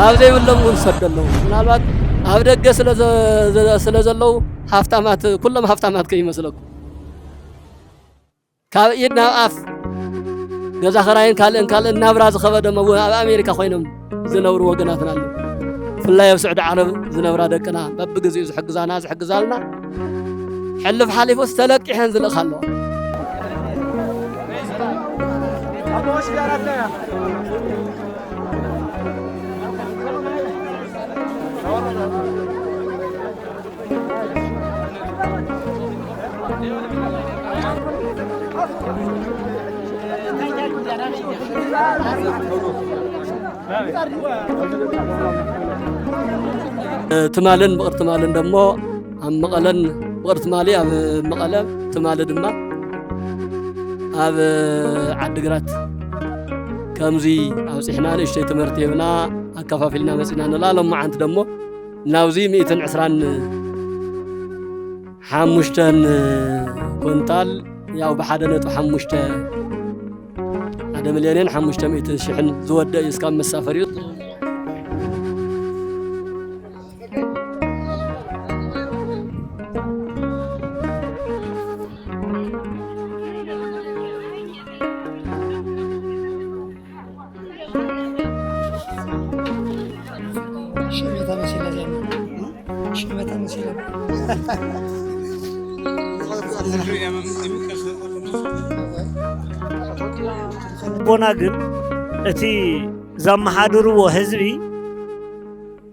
ኣብዘ ይብሎም ሰደለው ምናልባት ኣብ ደገ ስለዘለው ሃፍታማት ኩሎም ሃፍታማት ከይመስለኩም ካብ ኢድ ናብ ኣፍ ገዛ ኸራይን ካልእን ናብራ ዝኸበደሞ ኣብ ኣሜሪካ ኮይኖም ዝነብሩ ወገናትና ኣለዉ ፍላይ ኣብ ስዑድ ዓረብ ዝነብራ ደቅና በብግዚኡ ዝሕግዛልና ሕልፍ ሓሊፉስ ተለቂሐን ዝልእኻ ኣለዋ ትማልን ብቕር ትማልን ደሞ ኣብ መቐለን ብቕር ትማሊ ኣብ መቐለ ትማሊ ድማ ኣብ ዓዲግራት ከምዚ ኣብፅሕና ንእሽተይ ትምህርቲ የብና ኣከፋፊልና መፂና ንላሎም መዓንቲ ደሞ ናብዚ 125 ኩንታል ያው ብ1.5 1,500,000 ዝወደእ እዩ እስካብ መሳፈር እዩ ቦና ግን እቲ ዘመሓድርዎ ህዝቢ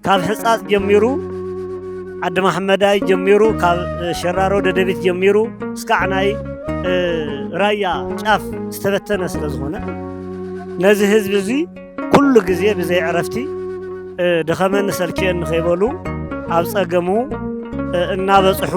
ካብ ሕፃፅ ጀሚሩ ዓዲ መሐመዳይ ጀሚሩ ካብ ሸራሮ ደደቢት ጀሚሩ እስካዕ ናይ ራያ ጫፍ ዝተበተነ ስለ ዝኾነ ነዚ ህዝቢ እዚ ኩሉ ግዜ ብዘይ ዕረፍቲ ደኸመን ሰልቸን ንኸይበሉ ኣብ ፀገሙ እናበፅሑ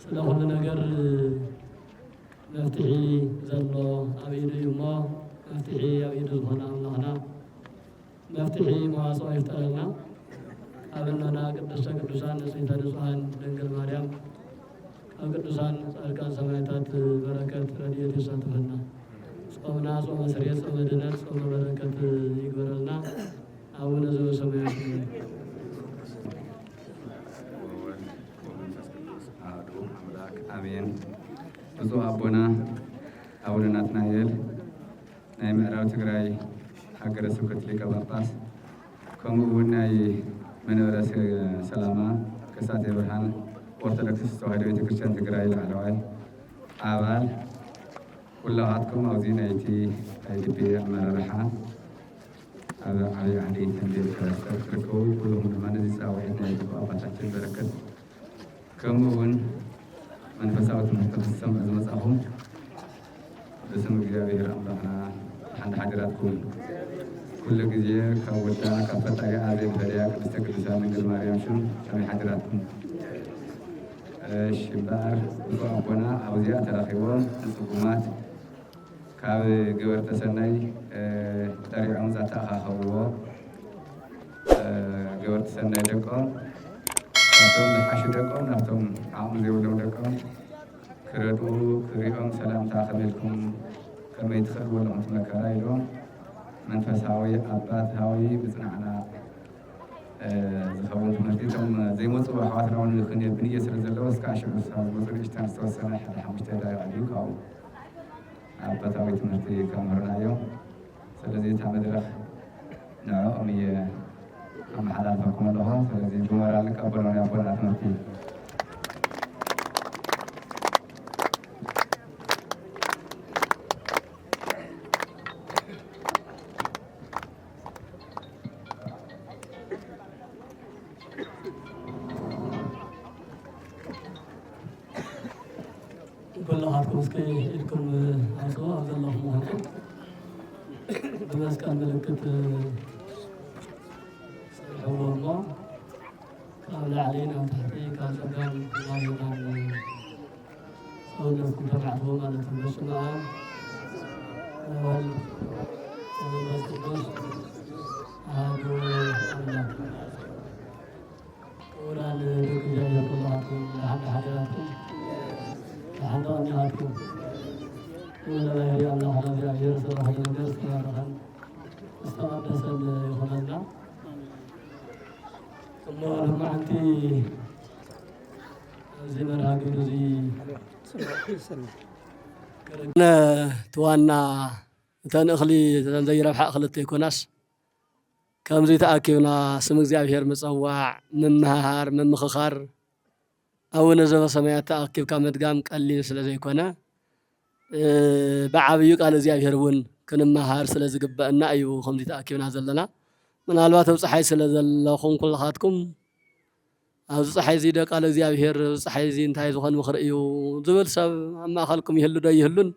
ስለሆነ ነገር መፍትሒ ዘሎ ኣብ ኢዱ እዩ እሞ መፍትሒ ኣብ ኢዱ ዝኾነ ኣምላኽና መፍትሒ መዋፅኦ ይፍጠረልና። ኣብ እኖና ቅድስተ ቅዱሳን ንጽሕተ ንጹሓን ድንግል ማርያም ካብ ቅዱሳን ጻድቃን ሰማዕታት በረከት ረድኤት ይሳተፈና። ጾምና ጾመ ስርየት፣ ጾመ ድነት፣ ጾመ በረከት ይግበረልና። አቡነ ዘበሰማያት አሜን። ብፁዕ አቦና አቡነ ናትናኤል ናይ ምዕራብ ትግራይ ሃገረ ስብከት ሊቀ ጳጳስ ከምኡ እውን ናይ መንበረ ሰላማ ከሳቴ ብርሃን ኦርቶዶክስ ተዋህዶ ቤተክርስቲያን ትግራይ ላዕለዋይ ኣባል ኩላኻትኩም ኣብዚ ናይቲ IDP ኣመራርሓ ኣብ ዓብዪ ዓዲ ተንቤል ትርከቡ ኩልኩም ድማ ነዚ ፃውዒት ናይ ኣባታችን በረከት ከምኡ እውን መንፈሳዊ ትምህርቲ ክትሰምዑ ዝመጻኹም በስም እግዚአብሔር ኣምላኽና ሓንቲ ሃገራትኩም ኩሉ ግዜ ካብ ወዳ ካብ ፈጣሪ ኣዘይ ፈለያ ቅድስተ ቅዱሳን ድንግል ማርያም ሽም ሰማይ ሃገራትኩም እምበር ብፁዕ ኣቦና ኣብዚኣ ተረኺቦም ንፅጉማት ካብ ገበርተ ሰናይ ጠሪዖም ዘተኣኻኸብዎ ገበርተ ሰናይ ደቆም ካብቶም ዝሓሹ ደቆም ናብቶም ዓቕሚ ዘይብሎም ደቆም ክረድኡ ክሪኦም ሰላምታ ከመልኩም ከመይ ትኽእልዎ መከራ ኢሎም መንፈሳዊ ኣባታዊ ብፅናዕና ዝኸውን ትምህርቲ እቶም ዘይመፁ ኣሕዋትና እውን ብንእየ ስለ ዘለዎ እስካብ ሽዑ ዝመፁ ንእሽተን ዝተወሰነ 1-5 ደቂቃ ድዩ ካብኡ ኣባታዊ ትምህርቲ ከምህርናዮም። ስለዚ እታ መድረኽ ንዕኦም እየ ኣመሓላልፈኩም ኣለኹ። ስለዚ ብሞራል ንቀበሎም ናይ ኣቦና ትምህርቲ ኩላኻትኩም እስኪ ኢድኩም ኣውፅኡ ኣብ ዘለኹም ሆንኩም ብመስቀል ምልክት ስርሕዎ እሞ ካብ ላዕሊ ናብ ታሕቲ ካብ ፀጋም ናብ የማን ሰውነትኩም ተባዕትዎ ማለት እዩ። በስመ አብ ወወልድ ወመንፈስ ቅዱስ አሐዱ አምላክ። ክቡራን ደቂ እግዚአብሔር ኩላኻትኩም ለሓንቲ ሃገራትኩም ለሓንቲ ቀኒኻትኩም ወለባህሪ ኣምላኽና እግዚአብሔር ዝተረኸበ ነገር ዝተባረኸን ዝተቐደሰን ይኹነና። እሞ ልማዓንቲ እዚ መርሃ ግብሪ እዚ ትዋና እተን እኽሊ ዘይረብሓ ክልተ ይኮናስ ከምዚ ተኣኪብና ስም እግዚአብሔር ምፅዋዕ ምምሃር ምምኽኻር ኣቡነ ዘበሰማያት ተኣኪብካ መድጋም ቀሊል ስለ ዘይኮነ ብዓብዩ ቃል እግዚአብሔር እውን ክንመሃር ስለ ዝግበአና እዩ ከምዚ ተኣኪብና ዘለና። ምናልባት ኣብ ፀሓይ ስለ ዘለኹም ኩልኻትኩም ኣብዚ ፀሓይ እዚ ቃል እግዚአብሔር ፀሓይ እዚ እንታይ ዝኾን ምኽሪ እዩ ዝብል ሰብ ኣብ ማእኸልኩም ይህሉ ዶ ይህሉን?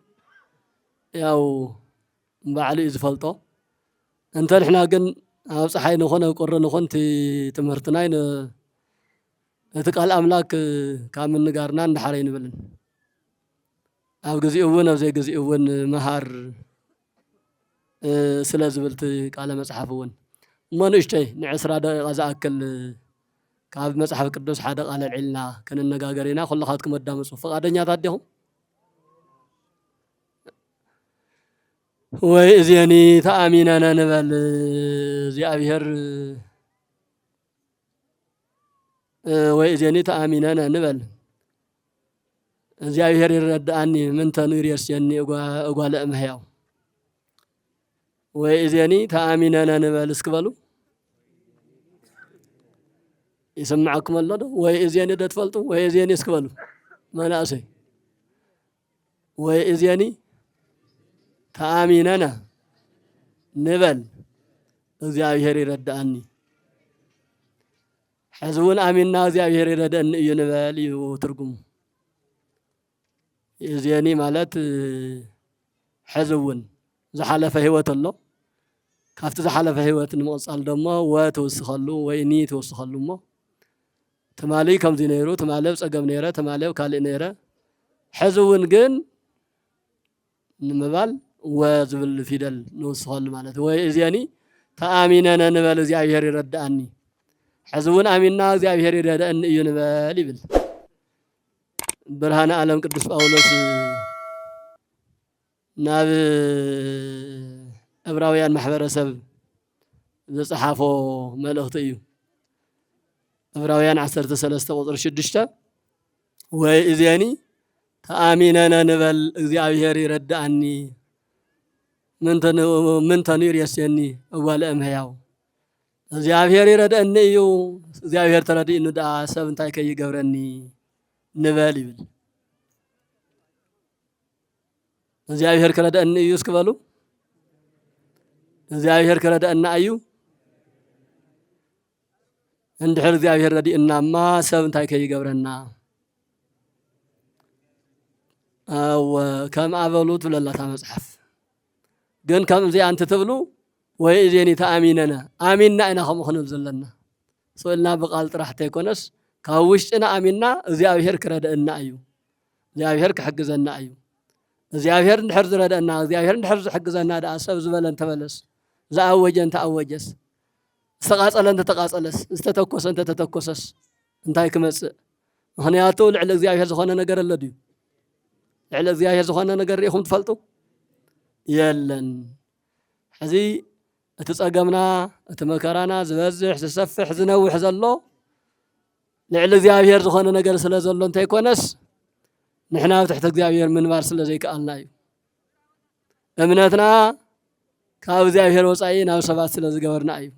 ያው ባዕሉ እዩ ዝፈልጦ። እንተ ንሕና ግን ኣብ ፀሓይ ንኾን ኣብ ቁሪ ንኾን እቲ ትምህርትናይ እቲ ቃል ኣምላክ ካብ ምንጋርና እንዳሓረ ይንብልን ኣብ ግዚኡ እውን ኣብ ዘይግዚኡ እውን መሃር ስለ ዝብል እቲ ቃለ መፅሓፍ እውን እሞ ንእሽተይ ን20 ደቂቓ ዝኣክል كاب مصحف قدوس حدا قال العلنا كن النغاغرينا كلخاتكم ادامصوا فقادنيات اديهم وإذيني تأميننا نبل زيابير وإذيني تأميننا نبل زيابير يرداني من تنوير يسيني أقوال أمهياو وإذيني تأميننا نبل اسكبلو يسمعكم الله وإذيني دتفلتو وإذيني اسكبلو ما ناسي وإذيني تأميننا نبل እግዚአብሔር ይረዳአኒ ሕዝቡን አሚንና እግዚአብሔር ይረዳአኒ እዩ ንበል እዩ ትርጉሙ እዚያኒ ማለት ሕዝቡን ዝሓለፈ ህይወት ኣሎ ካብቲ ዝሓለፈ ህይወት ንምቕጻል ደሞ ወተወስኸሉ ወይኒ ተወስኸሉ እሞ ተማሊ ከምዚ ነይሩ ተማለብ ጸገም ነይረ ተማለብ ካልእ ነይረ ሕዝቡን ግን ንምባል وزبل فيدل نوصل مالته وإذياني تأميننا نبال እግዚአብሔር ይረዳአኒ حزبون آميننا እግዚአብሔር ይረዳአኒ እዩ ንበል ይብል ብርሃነ ዓለም ቅዱስ ጳውሎስ ናብ ዕብራውያን ማሕበረሰብ ዘጽሓፎ መልእኽቲ እዩ ዕብራውያን 13 ቁጥር 6 ወإذياني تأميننا نبال እግዚአብሔር ይረዳአኒ من تنير يسيني أول أمهياو እግዚአብሔር ይረዳአኒ እዩ እግዚአብሔር ተረዲእኒ ዳ ሰብ እንታይ ከይገብረኒ ንበል ይብል እግዚአብሔር ከረዳአኒ እዩ እስክበሉ እግዚአብሔር ከረዳአና እዩ እንድሕር እግዚአብሔር ረዲእናማ ሰብ እንታይ ከይገብረና ከም አበሉት ብለላታ መጽሐፍ ግን ከምዚ አንተ ተብሉ ወይእዜኒ ተአሚነና አሚንና ኢና ከምኹንብ ዘለና ሰልና በቃል ጥራሕ ተይኮነስ ካብ ውሽጥና አሚንና እግዚአብሔር ክረዳአና እዩ እግዚአብሔር ክሕግዘና እዩ እግዚአብሔር እንድሕር ዝረዳአና እግዚአብሔር እንድሕር ዝሕግዘና ዳ ሰብ ዝበለን ተበለስ ዘአወጀን ተአወጀስ ዝተቃጸለን ተተቃጸለስ ዝተተኮሰን ተተኮሰስ እንታይ ክመጽእ ምክንያቱ ልዕሊ እግዚአብሔር ዝኾነ ነገር አለ ድዩ ልዕሊ እግዚአብሔር ዝኾነ ነገር ሪኢኹም ትፈልጡ የለን ሕዚ እቲ ጸገምና እቲ መከራና ዝበዝሕ ዝሰፍሕ ዝነውሕ ዘሎ ልዕሊ እግዚአብሔር ዝኾነ ነገር ስለ ዘሎ እንታይ ኮነስ ንሕና ብትሕቲ እግዚአብሔር ምንባር ስለ ዘይከኣልና እዩ እምነትና ካብ እግዚአብሔር ወፃኢ ናብ ሰባት ስለ ዝገበርና እዩ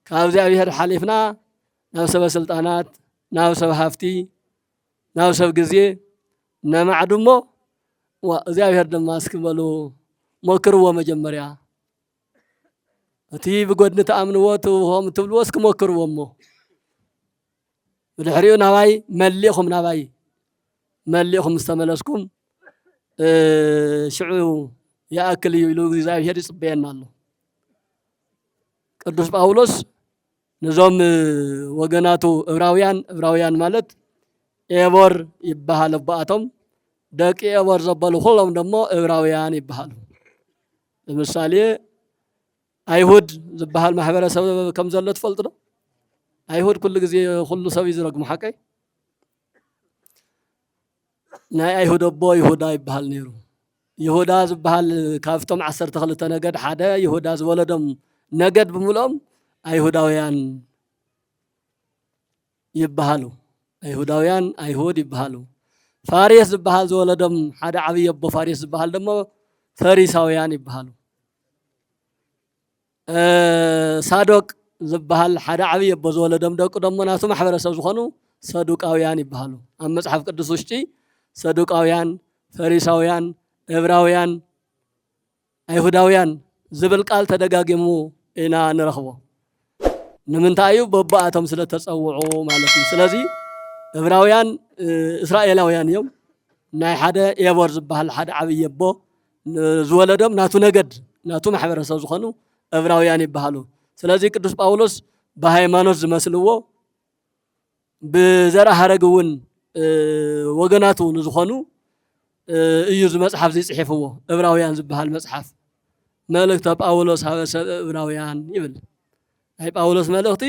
ካብ እግዚአብሔር ሓሊፍና ናብ ሰብ ስልጣናት ናብ ሰብ ሃፍቲ ናብ ሰብ ግዜ ነማዕድሞ እግዚአብሔር ድማ እስክበሉ ሞክርዎ መጀመርያ እቲ ብጎድኒ ተኣምንዎ ትብዎም ትብልዎ እስክሞክርዎ እሞ ብድሕሪኡ ናባይ መሊእኹም ናባይ መሊእኹም ዝተመለስኩም ሽዑ ይኣክል እዩ ኢሉ እግዚአብሔር ይጽበየና ኣሎ ቅዱስ ጳውሎስ ነዞም ወገናቱ ዕብራውያን ማለት ኤቦር ይበሃል ኣቦኣቶም ደቂ ኤቦር ዘበሉ ኩሎም ደሞ ዕብራውያን ይበሃሉ ለምሳሌ አይሁድ ዝበሃል ማሕበረሰብ ከም ዘሎ ትፈልጡ ዶ አይሁድ ኩሉ ግዜ ኩሉ ሰብ ይዝረግሙ ሓቀይ ናይ አይሁድ ኣቦ ይሁዳ ይበሃል ነይሩ ይሁዳ ዝበሃል ካብቶም 12 ነገድ ሓደ ይሁዳ ዝወለዶም ነገድ ብምሎም አይሁዳውያን ይበሃሉ አይሁዳውያን አይሁድ ይበሃሉ ፋሪስ ዝበሃል ዝወለዶም ሓደ ዓብይ ኣቦ ፋሪስ ዝበሃል ደሞ ፈሪሳውያን ይበሃሉ ሳዶቅ ዝበሃል ሓደ ዓብይ ኣቦ ዝወለዶም ደቁ ደሞ ናቱ ማሕበረሰብ ዝኾኑ ሰዱቃውያን ይበሃሉ ኣብ መጽሓፍ ቅዱስ ውሽጢ ሰዱቃውያን ፈሪሳውያን ዕብራውያን አይሁዳውያን ዝብል ቃል ተደጋጊሙ ኢና ንረኽቦ ንምንታይ እዩ በቦኣቶም ስለ ተጸውዑ ማለት እዩ ስለዚ ዕብራውያን እስራኤላውያን እዮም ናይ ሓደ ኤቦር ዝበሃል ሓደ ዓብይ ኣቦ ዝወለዶም ናቱ ነገድ ናቱ ማሕበረሰብ ዝኾኑ ዕብራውያን ይበሃሉ ስለዚ ቅዱስ ጳውሎስ በሃይማኖት ዝመስልዎ ብዘርአ ሐረግ እውን ወገናቱ ዝኾኑ እዩ መጽሓፍ ዝጽሕፍዎ ዕብራውያን ዝበሃል መጽሓፍ መልእክተ ጳውሎስ ሃበ ሰብ ዕብራውያን ይብል ናይ ጳውሎስ መልእክቲ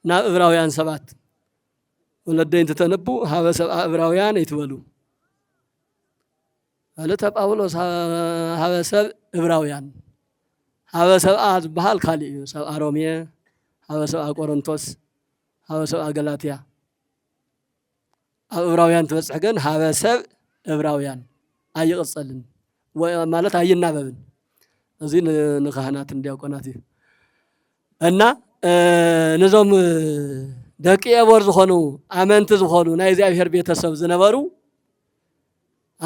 ናብ ዕብራውያን 7 ወለደይ እንተተነቡ ሃበ ሰብአ ዕብራውያን ይትበሉ አለተ ጳውሎስ ሃበ ሰብ ዕብራውያን ሃበ ሰብአ ዝበሃል ካልእ እዩ ሰብአ ሮሜ ሃበ ሰብአ ቆሮንቶስ ሃበ ሰብአ ገላትያ ኣብ ዕብራውያን ትበጽሕ ግን ሃበ ሰብ ዕብራውያን ኣይቕጸልን ማለት ኣይናበብን እዚ ንካህናትን ዲያቆናት እዩ እና ነዞም ደቂ ኤቦር ዝኾኑ ኣመንቲ ዝኾኑ ናይ እግዚአብሔር ቤተሰብ ዝነበሩ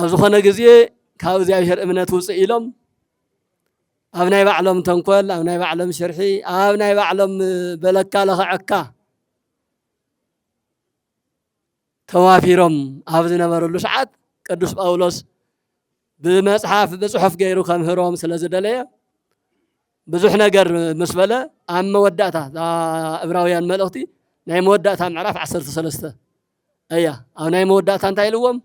ኣብ ዝኾነ ግዜ ካብ እግዚአብሔር እምነት ውፅእ ኢሎም ኣብ ናይ ባዕሎም ተንኮል ኣብ ናይ ባዕሎም ሽርሒ ኣብ ናይ ባዕሎም በለካ ለኸዐካ ተዋፊሮም ኣብ ዝነበረሉ ሰዓት ቅዱስ ጳውሎስ ብመጽሓፍ ብጽሑፍ ገይሩ ከምህሮም ስለ ዝደለየ ብዙሕ ነገር ምስ በለ ኣብ መወዳእታ ዕብራውያን መልእኽቲ ናይ መወዳእታ ምዕራፍ 13 እያ ኣብ ናይ መወዳእታ እንታይ ኢልዎም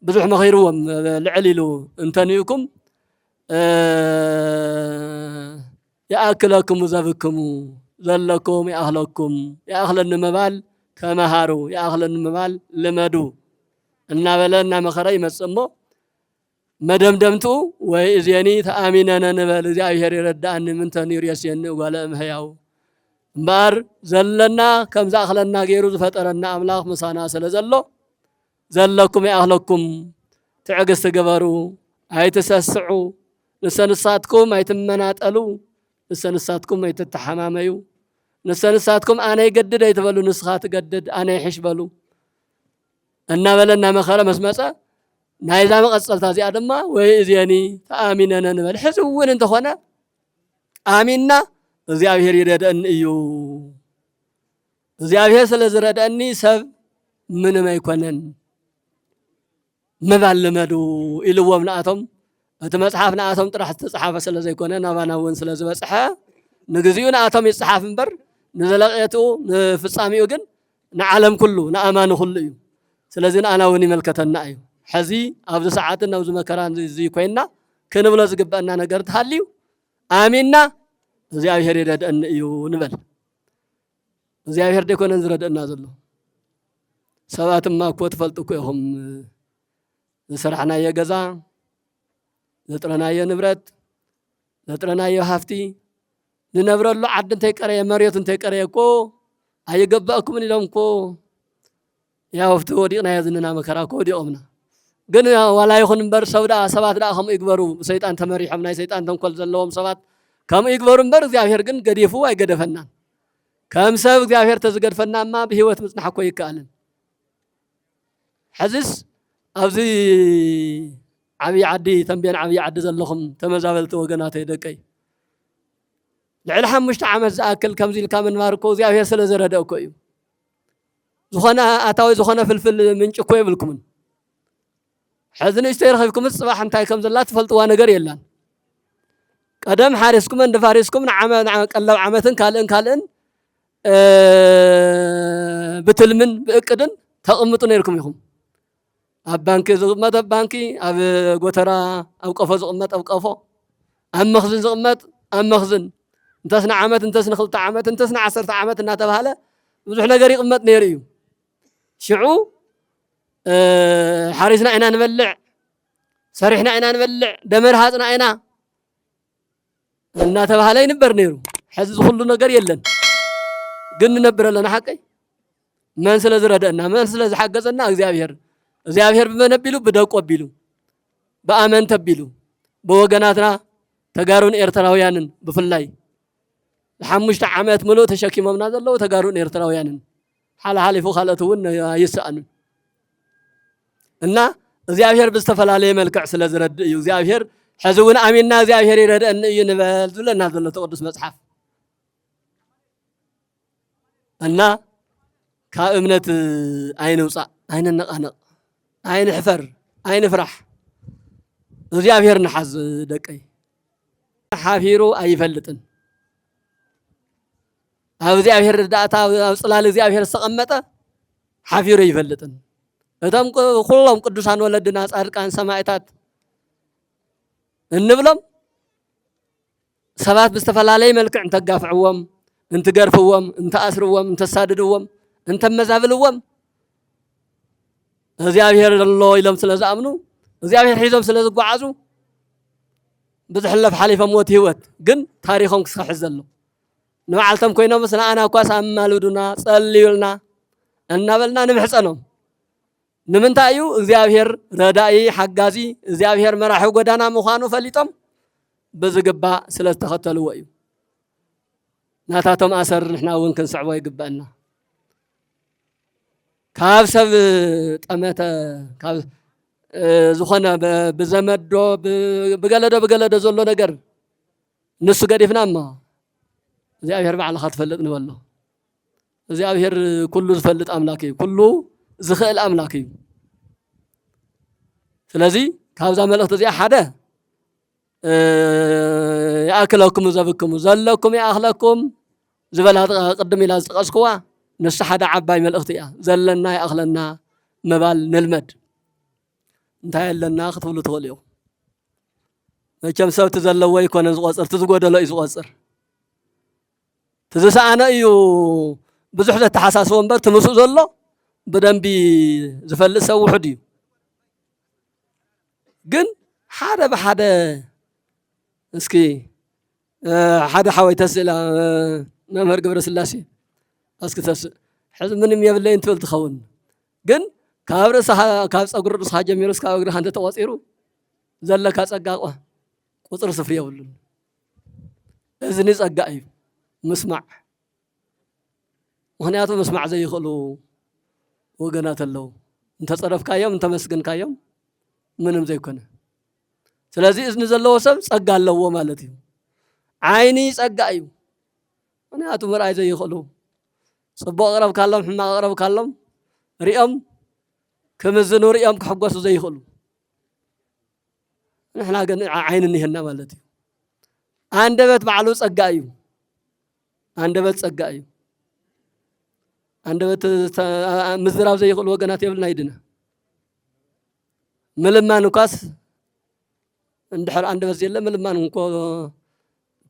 ብዙሕ መኺርዎም ልዕል ኢሉ እንተንዩኩም يأكلكم زبكم زلكم يأخلن مبال تمهارو يأخلن مبال لمدو النابلنا مخري مسمو مدمدمتو وإذيني تآميننا نبال እግዚአብሔር ይረዳን ምን ተኒር የስየን ወለ እምሕያው ባር ዘለና ከም ዘአኽለና ገይሩ ዝፈጠረና አምላኽ ምሳና ስለዘሎ ዘለኩም ያአኽለኩም ትዕግስት ገበሩ አይተሰስዑ ንሰንሳትኩም አይትመናጠሉ ንሰንሳትኩም አይትተሐማመዩ ንሰንሳትኩም አነ ይገድድ አይትበሉ ንስኻት ገድድ አነ ይሕሽበሉ እና በለና መኸረ መስመጸ ናይዛ መቀጸልታ እዚኣ ድማ ወይ እዚኒ ተአሚነነ ንበል ሕዝውን እንተኾነ አሚንና እግዚአብሔር ይረዳን እዩ እግዚአብሔር ስለዝረዳኒ ሰብ ምንም አይኮነን መባለመዱ ኢልዎም ንአቶም እቲ መጽሐፍ ንአቶም ጥራሕ ተጻሐፈ ስለዘይኮነ ናባናውን ስለዝበጽሐ ንግዚኡ ንአቶም ይጽሐፍ እምበር ንዘለቀቱ ንፍጻሚኡ ግን ንዓለም ኩሉ ንአማኑ ኩሉ እዩ ስለዚህ ንአናውን ይመልከተና እዩ ሕዚ ኣብዚ ሰዓትን ኣብዚ መከራን እዚ ኮይና ክንብሎ ዝግበአና ነገር ተሃልዩ አሚንና እግዚአብሔር ይረዳን እዩ ንበል እግዚአብሔር ደኮነን ዝረዳና ዘሎ ሰባትማ እኮ ትፈልጡ እኮ ኢኹም ዝስራሕናዮ ገዛ ዘጥረናዮ ንብረት ዘጥረናዮ ሃፍቲ ዝነብረሉ ዓዲ እንተይቀረየ መሬቱ እንተይቀረየ እኮ ኣይገባእኩምን ኢሎም እኮ ያው ፍቲ ወዲቕናዮ ዝንና መከራ እኮ ወዲቖምና ግን ዋላ ይኹን እምበር ሰባት ዳ ከምኡ ይግበሩ ሰይጣን ተመሪሖም ናይ ሰይጣን ተንኮል ዘለዎም ሰባት ከምኡ ይግበሩ እምበር እግዚአብሔር ግን ገዲፉ ኣይገደፈናን ከም ሰብ እግዚአብሔር ተዝገድፈናማ ብህይወት ምጽናሕ እኮ ይከኣልን ሕዝስ ኣብዚ ዓብይ ዓዲ ተንቤን ዓብይ ዓዲ ዘለኹም ተመዛበልቲ ወገናተይ ደቀይ ልዕሊ 5 ዓመት ዝኣክል ከምዚ ኢልካ ምንባር እኮ እግዚአብሔር ስለ ዝረዳእ እኮ እዩ ዝኾነ ኣታዊ ዝኾነ ፍልፍል ምንጭ እኮ የብልኩምን ሕዚ ንእሽተይ ረኺብኩም ፅባሕ እንታይ ከም ዘላ ትፈልጥዋ ነገር የላን ቀደም ሓሪስኩም እንደፋሪስኩም ቀለብ ዓመትን ካልእን ብትልምን ብእቅድን ተቐምጡ ነይርኩም ኢኹም ኣብ ባንኪ ዝቕመጥ ኣብ ባንኪ ኣብ ጎተራ ኣብ ቀፎ ዝቕመጥ ኣብ ቀፎ ኣብ መኽዝን ዝቕመጥ ኣብ መኽዝን እንተስና ዓመት እንተስና 2 ዓመት እንተስና 10 ዓመት እናተባሃለ ብዙሕ ነገር ይቕመጥ ነይሩ እዩ ሽዑ ሓሪስና ኢና ንበልዕ ሰሪሕና ኢና ንበልዕ ደመር ሃፅና ኢና እናተባሃለ ይንበር ነይሩ ሕዚ ዝኹሉ ነገር የለን ግን ንነብር ኣለና ሓቀይ መን ስለ ዝረዳእና መን ስለ ዝሓገዘና እግዚአብሔር በመነቢሉ በደቆ ቢሉ በአመን ተቢሉ በወገናትና ተጋሩን ኤርትራውያንን በፍላይ 5 ዓመት ሙሉ ተሸኪሞምና ዘለው ተጋሩን ኤርትራውያንን ሓላሓሊፉ ካልኦቱን ይስአኑ እና እግዚአብሔር በስተፈላለየ መልክዕ ስለ ዝረድ እዩ እግዚአብሔር ሕዝውን አሚንና እግዚአብሔር ይረዳን እዩ ንበል ዝለና ዘሎ ተቅዱስ መጽሐፍ እና ካብ እምነት ኣይንውፃእ ኣይንነቃነቕ ኣይንሕፈር ኣይንፍራሕ እግዚአብሔር ንሓዝ ደቀይ ሓፊሩ ኣይፈልጥን ኣብ እግዚአብሔር ርዳእታ ኣብ ጽላል እግዚአብሔር ዝተቐመጠ ሓፊሩ ይፈልጥን እቶም ኩሎም ቅዱሳን ወለድና ጻድቃን ሰማዕታት እንብሎም ሰባት ብዝተፈላለየ መልክዕ እንተጋፍዕዎም انت قرفوهم انت أسروهم انت ساددوهم انت مزابلوهم እግዚአብሔር الله إلهم سلازة أمنوا እግዚአብሔር حيزهم سلازة قعزوا بزحلف حليفة موت هوت جن تاريخهم كسحزلوا نوعلتم كوينو مثلا أنا كواس أمالودنا صليولنا أنبلنا نمحصنهم نمنتايو እግዚአብሔር ረዳኢ ሓጋዚ እግዚአብሔር መራሒ ጎዳና ምዃኑ ፈሊጦም በዝግባ ስለተኸተልዎ እዩ ናታቶም ኣሰር ንሕና እውን ክንስዕቦ ይግባአና ካብ ሰብ ጠመተ ካብ ዝኾነ ብዘመዶ ብገለዶ ዘሎ ነገር ንሱ ገዲፍና እማ እግዚአብሔር ባዕልኻ ትፈልጥ ንበሎ እግዚአብሔር ኩሉ ዝፈልጥ ኣምላክ እዩ ኩሉ ዝኽእል ኣምላክ እዩ ስለዚ ካብዛ መልእኽቲ እዚኣ ሓደ يأكلكم زبكم زلكم يأخلكم زبلات قدم إلى زقسكوا نص حدا عباي ملأختيا زلنا يأخلنا مبال نلمد انتهى لنا خطول توليو كم سو تزلوا يكون زقصر تزقود لا يزقصر تزس أنا يو بزحلة تحساس ومبر تمسو زلوا بدن بي زفل سو حدي جن حدا بحدا اسكي حدا حوي تسأل نمر قبر سلاسي اسكي تسأل حزب من يبلين تول تخون جن كابر صح كابس أقول رصح جميرس كابر هند تواسيرو زل كاس أجاقه قطر صفرية ولون إذن أجاقي مسمع وهنياتو مسمع زي خلو وجنات اللو أنت تصرف كايوم أنت مسكن كايوم منهم زي كنا ስለዚህ እዝን ዘለዎ ሰብ ጸጋ ኣለዎ ማለት እዩ ዓይኒ ጸጋ እዩ ምክንያቱ ምርኣይ ዘይኽእሉ ጽቡቕ ቅረብ ካሎም ሕማቕ ቅረብ ካሎም ሪኦም ክምዝኑ ሪኦም ክሕጎሱ ዘይኽእሉ ንሕና ግን ዓይኒ እኒሀና ማለት እዩ አንደበት ባዕሉ ጸጋ እዩ አንደበት ጸጋ እዩ አንደበት ምዝራብ ዘይኽእሉ ወገናት የብልና ይድና ምልማን ኳስ እንድሕር አንደበት የለ ምልማን እንኮ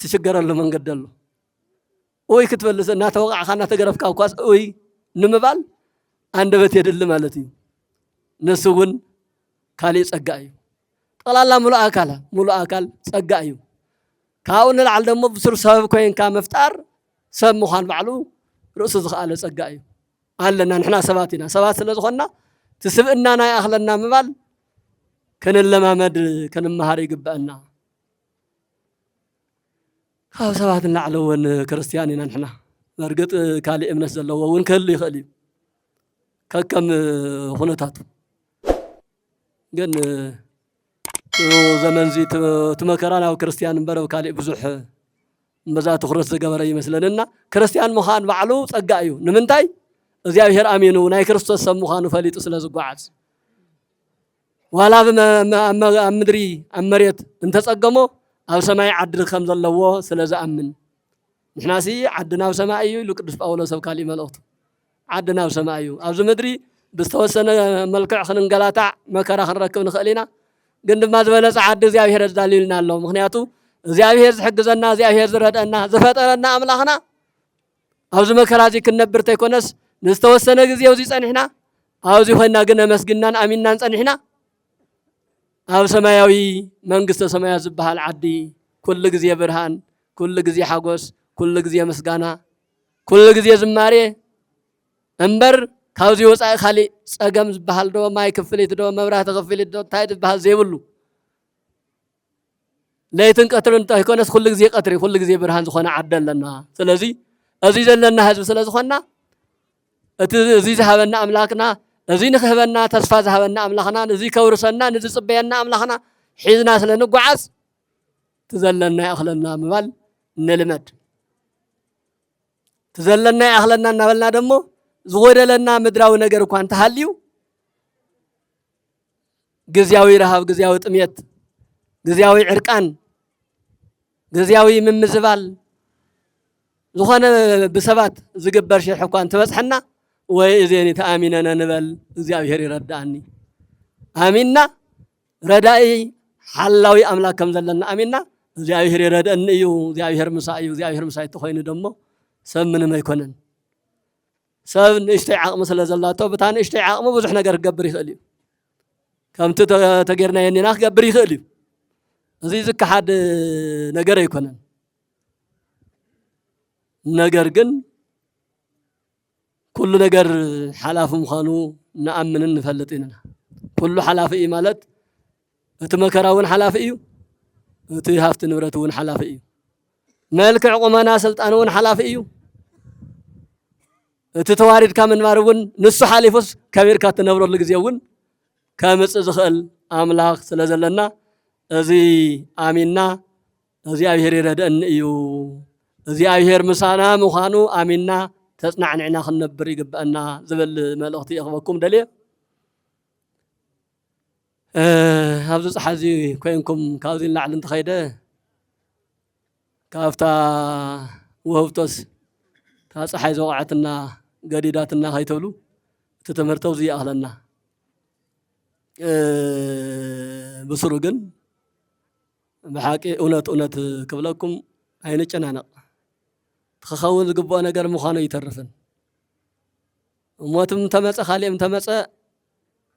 ትሽገረሉ መንገድ ኣሎ ወይ ክትበልስ እና ተወቃዕካ እና ተገረፍካ ኳስ ወይ ንምባል አንደበት የድል ማለት እዩ ነሱ ግን ካሊእ ጸጋ እዩ ጠቅላላ ሙሉ አካል ጸጋ እዩ ካብኡ ንላዕሊ ደሞ ብስሩ ሰበብ ኮይንካ መፍጣር ሰብ ምዃን ባዕሉ ርእሱ ዝኽኣለ ጸጋ እዩ ኣለና ንሕና ሰባት ኢና ሰባት ስለ ዝኾንና ትስብእና ናይ ኣኽለና ምባል كنلمامد كنمهار يقبأنا خاو سبات نعلون كريستيانينا نحنا مرقط كالي امنس زلو وين كل يخلي كم هنتات جن زمن زي تمكرانا وكريستيان برو كالي بزح مزات خرس جبري مثلنا كريستيان مخان بعلو صقايو نمنتاي እግዚአብሔር አሜኑ ናይ ክርስቶስ ሰብ ምዃኑ ፈሊጡ ስለ ዝጓዓዝ ዋላ በመድሪ አመሬት እንተጸገሞ ኣብ ሰማይ ዓድ ከም ዘለዎ ስለ ዝኣምን ንሕናሲ ዓድና ኣብ ሰማይ እዩ ኢሉ ቅዱስ ጳውሎስ ኣብ ካሊእ መልእኽቱ ዓድና ኣብ ሰማይ እዩ ኣብዚ ምድሪ ብዝተወሰነ መልክዕ ክንንገላታዕ መከራ ክንረክብ ንኽእል ኢና ግን ድማ ዝበለፀ ዓዲ እግዚአብሔር ዘዳልዩልና ኣሎ ምክንያቱ እግዚአብሔር ዝሕግዘና እግዚአብሔር ዝረድአና ዝፈጠረና ኣምላኽና ኣብዚ መከራ እዚ ክንነብር ተይኮነስ ንዝተወሰነ ግዜ ኣብዚ ጸኒሕና ኣብዚ ኮይና ግን መስግናን ኣሚንናን ጸኒሕና ኣብ ሰማያዊ መንግስተ ሰማያት ዝበሃል ዓዲ ኩሉ ግዜ ብርሃን ኩሉ ግዜ ሓጎስ ኩሉ ግዜ ምስጋና ኩሉ ግዜ ዝማሬ እምበር ካብዚ ወፃኢ ካሊእ ጸገም ዝበሃል ዶ ማይ ክፍሊት ዶ መብራህቲ ክፍሊት ዶ እንታይ ዝበሃል ዘይብሉ ለይትን ቀትርን እንተይኮነስ ኩሉ ግዜ ቀትሪ ኩሉ ግዜ ብርሃን ዝኾነ ዓዲ ኣለና ስለዚ እዚ ዘለና ህዝቢ ስለ ዝኾንና እቲ እዚ ዝሃበና ኣምላክና እዚ ንኽህበና ተስፋ ዝሃበና ኣምላኽና እዚ ከውርሰና ነዚ ጽበየና ኣምላኽና ሒዝና ስለ ንጓዓዝ ትዘለና ያኽለና ምባል ንልመድ ትዘለና ያኽለና እናበልና ደሞ ዝጎደለና ምድራዊ ነገር እኳ እንተሃልዩ ግዚያዊ ረሃብ ግዚያዊ ጥሜት ግዚያዊ ዕርቃን ግዚያዊ ምምዝባል ዝኾነ ብሰባት ዝግበር ሽርሕ እኳ እንትበጽሐና ወይ እዜኒ ተኣሚነና ንበል እግዚአብሔር ይረዳእኒ ኣሚንና ረዳኢ ሓላዊ ኣምላክ ከም ዘለና ኣሚንና እግዚአብሔር ይረዳእኒ እዩ እግዚአብሔር ምሳይ እዩ እግዚአብሔር ምሳይ ተኾይኑ ደሞ ሰብ ምንም ኣይኮነን ሰብ ንእሽተይ ዓቕሚ ስለ ዘላቶ በታ ንእሽተይ ዓቕሚ ብዙሕ ነገር ክገብር ይኽእል እዩ ከምቲ ተጌርና የኒና ክገብር ይኽእል እዩ እዚ ዝከሓድ ነገር ኣይኮነን ነገር ግን ኩሉ ነገር ሓላፊ ምዃኑ ንኣምንን ንፈልጥ ኢና ኩሉ ሓላፊ እዩ ማለት እቲ መከራ እውን ሓላፊ እዩ እቲ ሃፍቲ ንብረት እውን ሓላፊ እዩ መልክዕ ቁመና ስልጣን እውን ሓላፊ እዩ እቲ ተዋሪድካ ምንባር እውን ንሱ ሓሊፉስ ከቢርካ እትነብረሉ ግዜ እውን ከምፅእ ዝኽእል ኣምላኽ ስለ ዘለና እዚ ኣሚንና እግዚኣብሔር ይረድአኒ እዩ እግዚኣብሔር ምሳና ምዃኑ ኣሚንና ተጽናዕኒዕና ክንነብር ይግብአና ዝብል መልእኽቲ የኽበኩም ደልየ ኣብዚ ፀሓዚ ኮይንኩም ካብዚ ንላዕሊ እንተኸይደ ካብታ ውህብቶስ እታ ፀሓይ ዘወቕዐትና ገዲዳትና ከይትብሉ እቲ ትምህርቲ ኣብዚ ይኣኽለና ብስሩ ግን ብሓቂ እውነት ክብለኩም ኣይንጨናነቕ ክኸውን ዝግብኦ ነገር ምዃኑ ይተርፍን ሞትም ተመፀ ካሊእም ተመፀ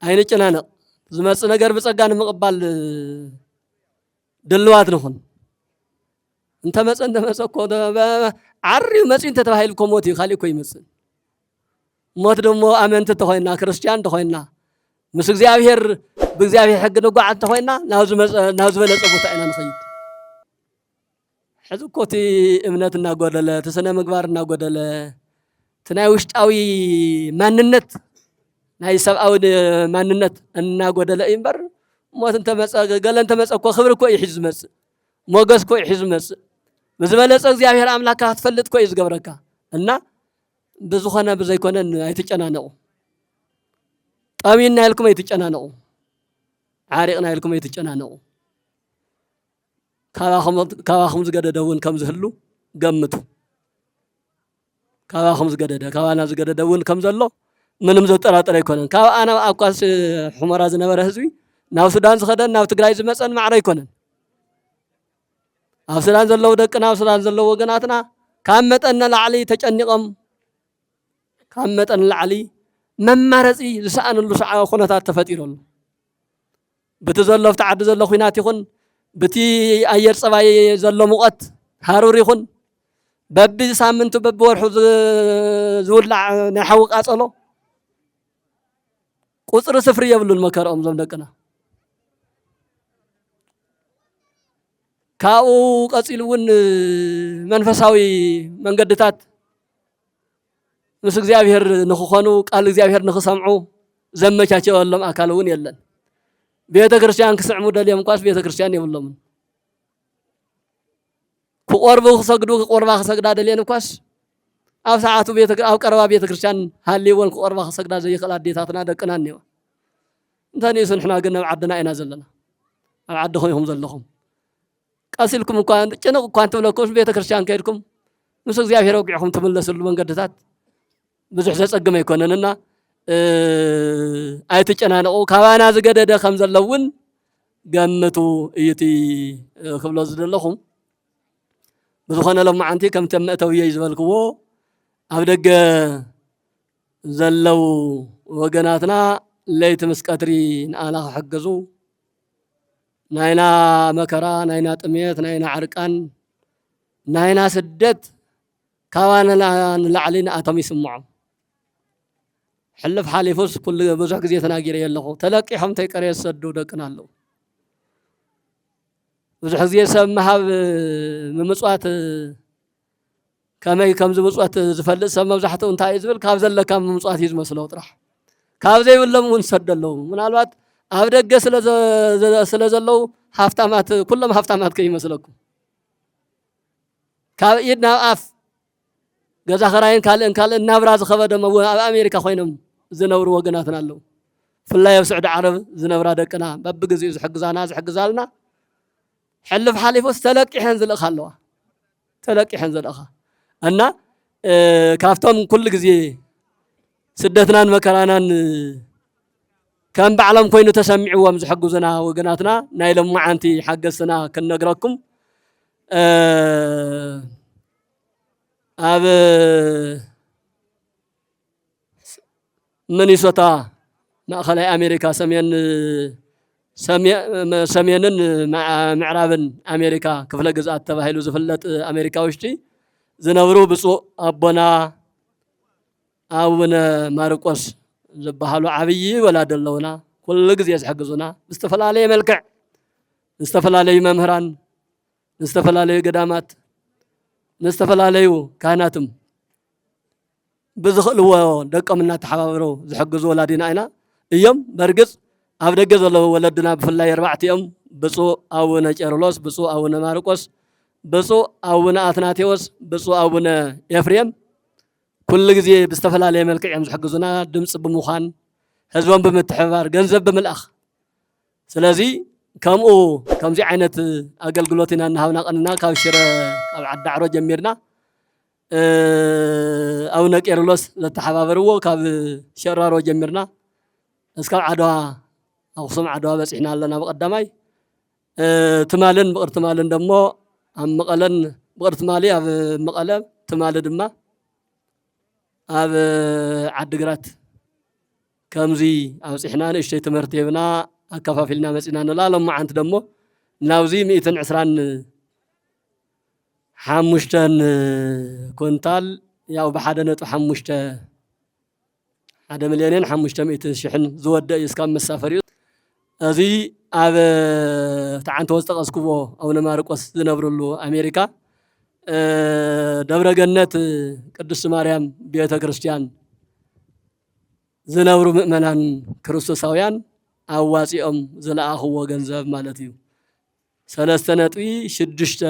ኣይንጨናነቕ ዝመፅእ ነገር ብፀጋ ንምቕባል ድልዋት ንኹን እንተመፀ እኮ ዓርዩ መፂኡ እንተተባሂሉ እኮ ሞት እዩ ካሊእ እኮ ይመፅእ ሞት ደሞ ኣመንቲ እንተኾይንና ክርስቲያን እንተኾይንና ምስ እግዚኣብሔር ብእግዚኣብሔር ሕጊ ንጓዓት እንተኾይንና ናብ ዝበለፀ ቦታ ኢና ንኸይድ ሕዚ እኮ እቲ እምነት እናጎደለ እቲ ስነ ምግባር እናጎደለ እቲ ናይ ውሽጣዊ ማንነት ናይ ሰብኣዊ ማንነት እናጎደለ እዩ እምበር ሞት እንተመፀ ገለ እንተመፀ እኮ ክብሪ እኮ እዩ ሒዙ ዝመፅእ ሞገስ እኮ እዩ ሒዙ ዝመፅእ ብዝበለፀ እግዚኣብሔር ኣምላክካ ክትፈልጥ እኮ እዩ ዝገብረካ እና ብዝኾነ ብዘይኮነን ኣይትጨናነቑ ጠሚና ኢልኩም ኣይትጨናነቑ ዓሪቕና ኢልኩም ኣይትጨናነቑ ካባኹም ዝገደደ እውን ከም ዝህሉ ገምቱ ካባኹም ዝገደደ ካባና ዝገደደ እውን ከም ዘሎ ምንም ዘጠራጠር ኣይኮነን ካብ ኣነ ኣብ ኳስ ሕመራ ዝነበረ ህዝቢ ናብ ሱዳን ዝኸደን ናብ ትግራይ ዝመፀን ማዕረ ኣይኮነን ኣብ ሱዳን ዘለዉ ደቅና ኣብ ሱዳን ዘለዉ ወገናትና ካብ መጠን ንላዕሊ ተጨኒቖም ካብ መጠን ንላዕሊ መማረፂ ዝሰኣንሉ ኩነታት ተፈጢሩሉ በቲ ዘሎ ኣብቲ ዓዲ ዘሎ ኩናት ይኹን በቲ ኣየር ፀባይ ዘሎ ሙቐት ሃሩር ይኹን በቢ ሳምንቱ በቢ ወርሑ ዝውላዕ ናይ ሓዊ ቃፀሎ ቁፅሪ ስፍሪ የብሉን መከርኦም ዞም ደቅና ካብኡ ቀፂሉ እውን መንፈሳዊ መንገድታት ምስ እግዚኣብሔር ንክኾኑ ቃል እግዚኣብሔር ንክሰምዑ ዘመቻቸወሎም ኣካል እውን የለን ቤተ ክርስቲያን ክስዕሙ ደልዮም እኳስ ቤተ ክርስቲያን የብሎምን ክቆርቡ ክሰግዱ ክቆርባ ክሰግዳ ደልየን እኳስ ኣብ ሰዓቱ ኣብ ቀረባ ቤተ ክርስቲያን ሃልይወን ክቆርባ ክሰግዳ ዘይኽእል ኣዴታትና ደቅና እኒዋ እንተንእሱ ንሕና ግን ኣብ ዓድና ኢና ዘለና ኣብ ዓዲ ኮይንኩም ዘለኹም ቀሲልኩም እኳ ጭንቕ እኳ እንትብለኩም ቤተ ክርስቲያን ከይድኩም ምስ እግዚኣብሔር ወጊዕኩም ትምለስሉ መንገድታት ብዙሕ ዘፀግም ኣይኮነንና ኣይትጨናነቑ ካባና ዝገደደ ከም ዘሎ እውን ገምቱ እዩ እቲ ክብሎ ዝደለኹም ብዝኾነ ሎማዓንቲ ከምቲ መእተውየይ ዝበልክዎ ኣብ ደገ ዘለው ወገናትና ለይቲ ምስ ቀትሪ ንኣና ክሕግዙ ናይና መከራ ናይና ጥሜት ናይና ዕርቃን ናይና ስደት ካባና ንላዕሊ ንኣቶም ይስምዖም ሕልፍ ሓሊፉስ ኩሉ ብዙሕ ግዜ ተናጊረ ኣለኹ ተለቂሖም ተይቀረየ ዝሰዱ ደቅና ኣለዉ ብዙሕ ግዜ ሰብ መሃብ ምምፅዋት ከመይ ከምዚ ምፅዋት ዝፈልጥ ሰብ መብዛሕትኡ እንታይ እዩ ዝብል ካብ ዘለካ ምምፅዋት እዩ ዝመስሎ ጥራሕ ካብ ዘይብሎም እውን ዝሰዱ ኣለዉ ምናልባት ኣብ ደገ ስለ ዘለው ሃፍታማት ኩሎም ሃፍታማት ከይመስለኩም ካብ ኢድ ናብ ኣፍ ገዛ ኸራይን ካልእን ናብራ ዝኸበደሞ ኣብ ኣሜሪካ ኮይኖም ዝነብሩ ወገናትና ኣለዉ ፍላይ ኣብ ስዑድ ዓረብ ዝነብራ ደቅና በቢግዚኡ ዝሕግዛልና ሕልፍ ሓሊፉስ ተለቂሐን ዝልእኻ ኣለዋ ተለቂሐን ዝልእኻ እና ካብቶም ኩሉ ግዜ ስደትናን መከራናን ከም ባዕሎም ኮይኑ ተሰሚዕዎም ዝሕግዙና ወገናትና ናይ ሎማዓንቲ ሓገዝትና ክንነግረኩም ኣብ ሚኒሶታ ማእኸላይ ኣሜሪካ ሰሜንን ምዕራብን ኣሜሪካ ክፍለ ግዝኣት ተባሂሉ ዝፍለጥ ኣሜሪካ ውሽጢ ዝነብሩ ብፁዕ ኣቦና አቡነ ማርቆስ ዝበሃሉ ዓብይ ወላድ ኣለውና ኩሉ ግዜ ዝሕግዙና ብዝተፈላለየ መልክዕ ንዝተፈላለዩ መምህራን ንዝተፈላለዩ ገዳማት ንዝተፈላለዩ ካህናትም ብዝኽእልዎ ደቆም እናተሓባበሩ ዝሕግዙ ወላዲና ኢና እዮም። በርግፅ ኣብ ደገ ዘለዉ ወለድና ብፍላይ ኣርባዕቲኦም ብፁዕ ኣቡነ ቄርሎስ፣ ብፁዕ ኣቡነ ማርቆስ፣ ብፁዕ ኣቡነ ኣትናቴዎስ፣ ብፁዕ ኣቡነ ኤፍሬም ኩሉ ግዜ ብዝተፈላለየ መልክዕ እዮም ዝሕግዙና ድምፂ ብምዃን ህዝቦም ብምትሕብባር ገንዘብ ብምልኣኽ። ስለዚ ከምኡ ከምዚ ዓይነት ኣገልግሎት ኢና እናሃብና ቀንና ካብ ሽረ ካብ ዓዲ ዳዕሮ ጀሚርና ኣቡነ ቄርሎስ ዘተሓባበርዎ ካብ ሸራሮ ጀሚርና እስካብ ዓድዋ ኣኽሱም ዓድዋ በፂሕና ኣለና ብቐዳማይ ትማልን ብቕር ትማልን ደሞ ኣብ መቐለን ብቕር ትማሊ ኣብ መቐለ ትማሊ ድማ ኣብ ዓዲግራት ከምዚ ኣብፂሕና ንእሽተይ ትምህርቲ ሂብና ኣከፋፊልና መፂና ንላ ሎማዓንቲ ደሞ ናብዚ 125 ኩንታል ያው ብ1.5 1,500,000 ዝወድእ እዩ እስካብ መሳፈር እዩ። እዚ ኣብ ተዓንተ ዝጠቐስክዎ ኣቡነ ማርቆስ ዝነብሩሉ ኣሜሪካ ደብረ ገነት ቅድስት ማርያም ቤተ ክርስቲያን ዝነብሩ ምእመናን ክርስቶሳውያን ኣዋፂኦም ዝለኣኽዎ ገንዘብ ማለት እዩ 3.6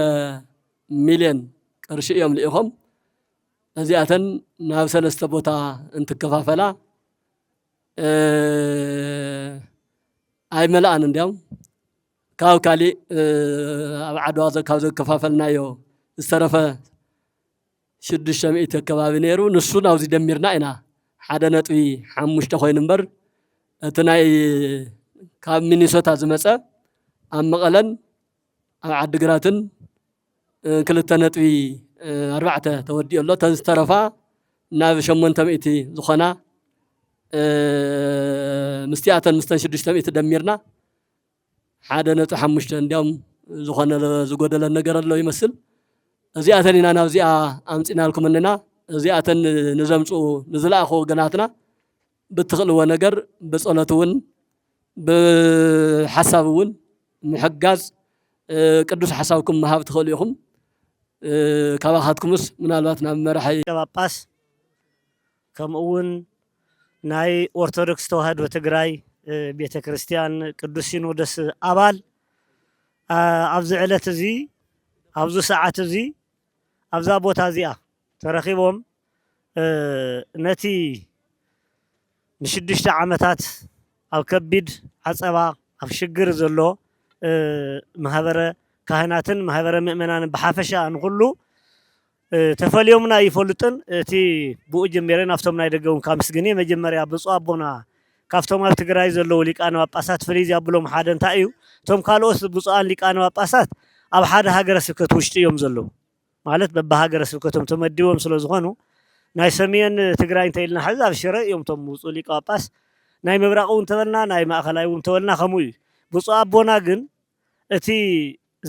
ሚልዮን ቅርሺ እዮም ልኢኾም። እዚኣተን ናብ 3 ቦታ እንትከፋፈላ ኣይመልኣን እንዲያውም ካብ ካሊእ ኣብ ዓድዋ ካብ ዘከፋፈልናዮ ዝተረፈ 600 ከባቢ ነይሩ ንሱ ናብዚ ደሚርና ኢና 1.5 ኮይኑ እምበር እቲ ናይ ካብ ሚኒሶታ ዝመፀ ኣብ መቐለን ኣብ ዓዲግራትን 2.4 ተወዲኡ ኣሎ። ተዝተረፋ ናብ 800 ዝኾና ምስቲኣተን ምስተን 600 ደሚርና 1.5 እንዲያውም ዝኾነ ዝጎደለ ነገር ኣሎ ይመስል። እዚኣተን ኢና ናብዚኣ ኣምፂናልኩም እንና እዚኣተን ንዘምፁ ንዝለኣኹ ወገናትና ብትኽእልዎ ነገር ብጸሎት እውን ብሓሳብ እውን ምሕጋዝ ቅዱስ ሓሳብኩም መሃብ ትኽእሉ ኢኹም። ካባኻትኩምስ ምናልባት ናብ መራሒ ጳጳስ ከምኡ እውን ናይ ኦርቶዶክስ ተዋህዶ ትግራይ ቤተ ክርስቲያን ቅዱስ ሲኖዶስ ኣባል ኣብዚ ዕለት እዚ ኣብዚ ሰዓት እዚ ኣብዛ ቦታ እዚኣ ተረኺቦም ነቲ ን6 ዓመታት ኣብ ከቢድ ዓፀባ ኣብ ሽግር ዘሎ ማህበረ ካህናትን ማህበረ ምእመናንን ብሓፈሻ ንኩሉ ተፈልዮምና ይፈልጥን እቲ ብኡ ጀሚረ ናብቶም ናይ ደገውን ካብ ምስግኒ መጀመርያ ብፁዕ ኣቦና ካብቶም ኣብ ትግራይ ዘለዉ ሊቃነ ጳጳሳት ፍልይ ዘብሎም ሓደ እንታይ እዩ እቶም ካልኦት ብፁዓን ሊቃነ ጳጳሳት ኣብ ሓደ ሃገረ ስብከት ውሽጢ እዮም ዘለዉ ማለት በብሃገረ ስብከቶም ተመዲቦም ስለ ዝኾኑ ናይ ሰሜን ትግራይ እንተኢልና ሕዚ ኣብ ሽረ እዮም እቶም ብፁዕ ሊቀ ጳጳስ ናይ ምብራቕ እውን ተበልና ናይ ማእኸላይ እውን ተበልና ከምኡ እዩ። ብፁዕ ኣቦና ግን እቲ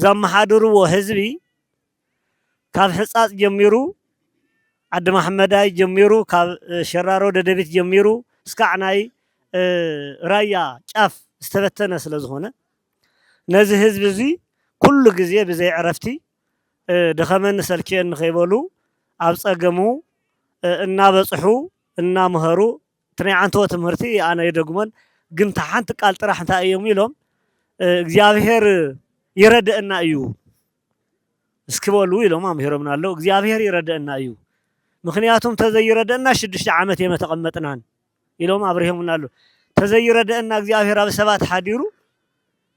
ዘመሓድርዎ ህዝቢ ካብ ሕፃፅ ጀሚሩ ዓዲ ማሕመዳይ ጀሚሩ ካብ ሸራሮ ደደቢት ጀሚሩ እስካዕ ናይ ራያ ጫፍ ዝተበተነ ስለ ዝኾነ ነዚ ህዝቢ እዚ ኩሉ ግዜ ብዘይ ዕረፍቲ ደኸመን ሰልክየን ንኸይበሉ ኣብ ፀገሙ እናበፅሑ እናምሃሩ ትናይ ዓንተዎ ትምህርቲ ኣነ የደጉመን ግን ሓንቲ ቃል ጥራሕ እንታይ እዮም ኢሎም እግዚኣብሔር ይረድአና እዩ እስክበሉ ኢሎም ኣምሂሮምና ኣለዉ። እግዚኣብሔር ይረድአና እዩ ምክንያቱም ተዘይረድአና 6 ዓመት የመ ተቐመጥናን ኢሎም ኣብርሂሙና ኣሎ። ተዘይረድአና እግዚኣብሔር ኣብ ሰባት ሓዲሩ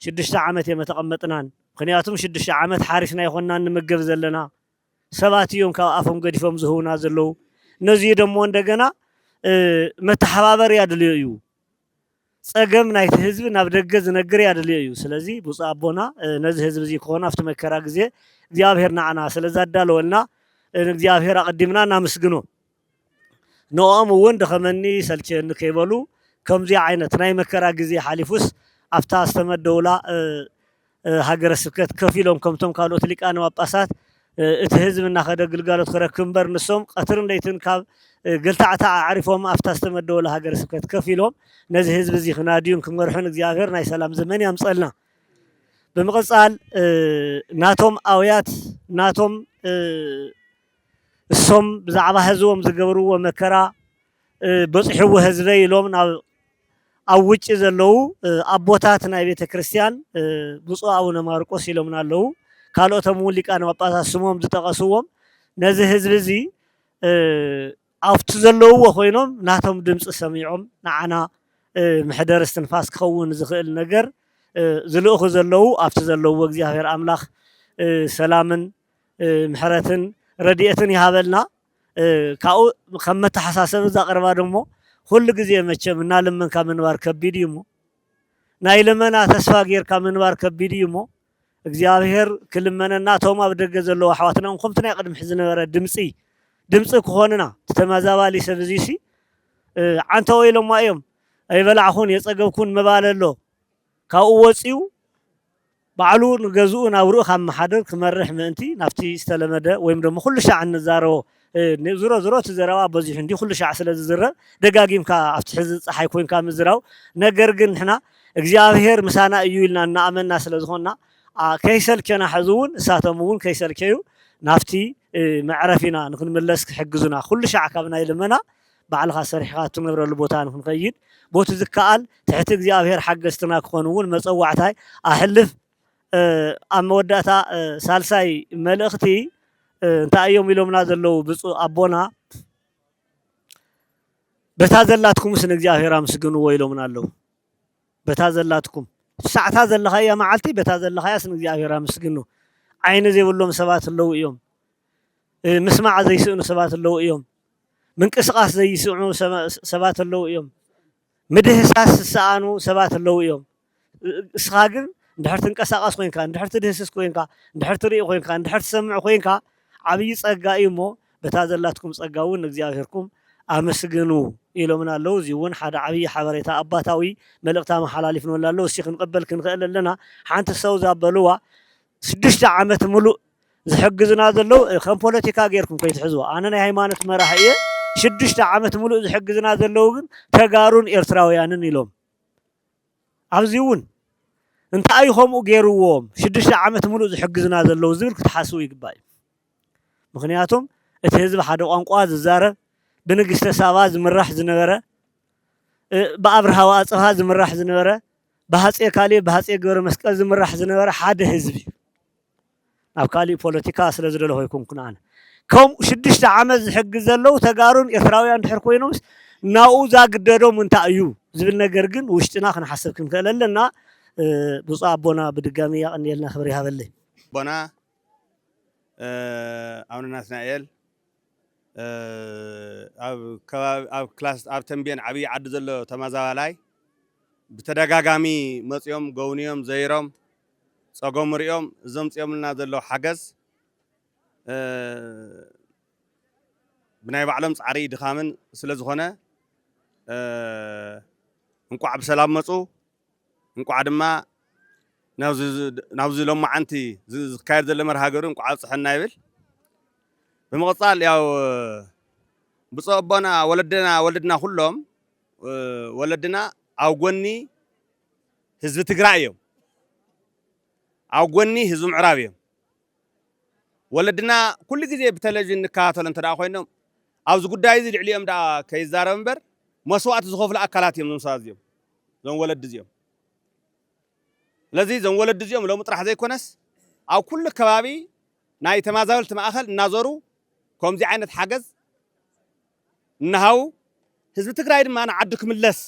6 ዓመት የመ ተቐመጥናን ምክንያቱም 6 ዓመት ሓሪስና ይኾንና ንምገብ ዘለና ሰባት እዮም ካብ ኣፎም ገዲፎም ዝህቡና ዘለዉ። ነዚዩ ደሞ እንደገና መተሓባበር ያድልዮ እዩ ፀገም ናይቲ ህዝቢ ናብ ደገ ዝነግር ያድልዮ እዩ። ስለዚ ብፁዕ ኣቦና ነዚ ህዝቢ እዚ ክኾኑ ኣብቲ መከራ ግዜ እግዚኣብሔር ናዓና ስለ ዘዳለወልና እግዚአብሔር አቀድምና እናመስግኖ نوام وين دخمني سلشين كيبلو كم زي عينة ناي مكرا جزي حليفوس أفتا استمد دولة هاجر السكت كفيلهم كم توم قالوا تلك أنا وباسات اتهز من ناخذ قالوا تخرج كمبر نسوم قطرن ليتن كاب قلت عارفهم أفتا استمد دولة هاجر السكت كفيلهم نزهز بزي خناديون كم يروحون زياغر ناي سلام زمان يمصلنا بمقصال ناتهم أويات ناتهم السم بزعبة هزوم زجبروا ومكرا بصحوا هزبي لهم أوجه زلوا أبوتاتنا بيت كريستيان بصوا أونا ماركوس لهم نالو قالوا تمولك أنا وباس السموم زتقصوهم نزه هزبزي أفتزلوا وخوينهم ناتهم دمس سميعهم نعنا محدر استنفاس كون زخيل نجر زلوا خزلوا أفتزلوا وجزي غير أملاخ سلامن محرتن رديئتن يهابلنا كاو خمت حساسه ذا قربا دمو كل غزي مچم نالمن كمنوار كبيديمو نايلمنا تسفا غير كمنوار كبيديمو እግዚአብሔር ክልመነና ተውማ በደገዘለው አحواتنا እንኩምትና ይቀድም ሕዝነበረ ድምጽ ከሆነና ተማዛባሊ ሰብዚሲ አንተ ወይ ለማየም አይበላኹን የጸገብኩን መባለሎ ካው ወጪው ባዕሉን ገዙኡን አብሩእ ከም ማሓደር ክመርሕ ምእንቲ ናፍቲ ዝተለመደ ወይም ደግሞ ኩሉ ሻዕ እንዛረቦ ዝሮ ትዘረባ በዚህ እንዲ ኩሉ ሻዕ ስለዝዝረብ ደጋጊምካ ኣብቲ ሕዚ ፀሓይ ኮይንካ ምዝራው ነገር ግን ንሕና እግዚአብሔር ምሳና እዩ ኢልና እናኣመና ስለዝኾንና ከይሰልከና ሕዝውን እሳተምውን ከይሰልከዩ ናፍቲ መዕረፊና ንክንምለስ ክሕግዙና ኩሉ ሻዕ ካብና ይልመና ባዕልኻ ሰሪሕካ ትነብረሉ ቦታ ንክንኸይድ ቦቱ ዝከኣል ትሕቲ እግዚአብሔር ሓገዝትና ክኾኑውን መፀዋዕታይ ኣሕልፍ ኣብ መወዳእታ ሳልሳይ መልእኽቲ እንታይ እዮም ኢሎምና ዘለው ብፁዕ ኣቦና በታ ዘላትኩምስ ንእግዚአብሔር ኣመስግንዎ ኢሎምና ኣለው በታ ዘላትኩም ሰዓታ ዘለኻያ መዓልቲ በታ ዘለኻያስ ንእግዚአብሔር ኣመስግኑ ዓይኒ ዘይብሎም ሰባት ኣለው እዮም ምስማዕ ዘይስእኑ ሰባት ኣለው እዮም ምንቅስቃስ ዘይስዕኑ ሰባት ኣለው እዮም ምድህሳስ ዝሰኣኑ ሰባት ኣለው እዮም እስኻ ግን እንድሕር ትንቀሳቀስ ኮይንካ እንድሕር ትድህስስ ኮይንካ እንድሕር ትርኢ ኮይንካ እንድሕር ትሰምዕ ኮይንካ ዓብይ ጸጋ እዩ እሞ በታ ዘላትኩም ጸጋ እውን እግዚአብሔርኩም ኣመስግኑ ኢሎምና ኣለው እዚ እውን ሓደ ዓብይ ሓበሬታ ኣባታዊ መልእኽቲ መሓላሊፍና ኣለው እሲ ክንቅበል ክንኽእል ኣለና ሓንቲ ሰው ዛበልዋ 6 ዓመት ሙሉእ ዝሕግዝና ዘለው ከም ፖለቲካ ጌርኩም ከይትሕዝዎ ኣነ ናይ ሃይማኖት መራሒ እየ 6 ዓመት ሙሉእ ዝሕግዝና ዘለው ግን ተጋሩን ኤርትራውያንን ኢሎም ኣብዚ እውን እንታይ ይኸምኡ ገይርዎም 6 ዓመት ሙሉእ ዝሕግዝና ዘለው ዝብል ክትሓስቡ ይግባእ ምክንያቱም እቲ ህዝቢ ሓደ ቋንቋ ዝዛረብ ብንግስተ ሳባ ዝምራሕ ዝነበረ ብኣብርሃ ወኣፅብሃ ዝምራሕ ዝነበረ ብሃፄ ካሌብ ብሃፄ ገብረ መስቀል ዝምራሕ ዝነበረ ሓደ ህዝቢ ናብ ካሊእ ፖለቲካ ስለ ዝደለኹ ይኩንኩን ኣነ ከምኡ 6 ዓመት ዝሕግዝ ዘለው ተጋሩን ኤርትራውያን ድሕር ኮይኖምስ ናብኡ ዛግደዶም እንታይ እዩ ዝብል ነገር ግን ውሽጥና ክንሓስብ ክንክእል ኣለና ብፁዕ ኣቦና ብድጋሚ ያቀኒልና ክብሪ ይሃበለይ ኣቦና ኣቡነ ናትናኤል ኣብ ክላስ ኣብ ተንቤን ዓብይ ዓዲ ዘሎ ተመዛባላይ ብተደጋጋሚ መፅኦም ገውንዮም ዘይሮም ፀጎም ሪኦም ዘምፅኦምልና ዘሎ ሓገዝ ብናይ ባዕሎም ፃዕሪ ድኻምን ስለ ዝኾነ እንቋዕ ብሰላም መፁ እንቋዕ ድማ ናብዚ ሎማዓንቲ ዝካየድ ዘሎ መርሃ ግብሪ እንቋዕ ፅሕና ይብል ብምቕፃል ያው ብፁዕ ኣቦና ወለድና ኩሎም ወለድና ኣብ ጎኒ ህዝቢ ትግራይ እዮም ኣብ ጎኒ ህዝቢ ምዕራብ እዮም ወለድና ኩሉ ግዜ ብቴሌቪዥን ንከታተሎ እንተዳ ኮይኖም ኣብዚ ጉዳይ እዚ ልዕሊኦም ዳ ከይዛረብ እምበር መስዋዕቲ ዝኸፍሉ ኣካላት እዮም ዞም ሰባት እዚኦም ዞም ወለዲ እዚኦም ስለዚ ዞም ወለዲ እዚኦም ሎሚ ጥራሕ ዘይኮነስ ኣብ ኩሉ ከባቢ ናይ ተመዛበልቲ ማእኸል እናዞሩ ከምዚ ዓይነት ሓገዝ እናሃው ህዝቢ ትግራይ ድማ ንዓዱ ክምለስ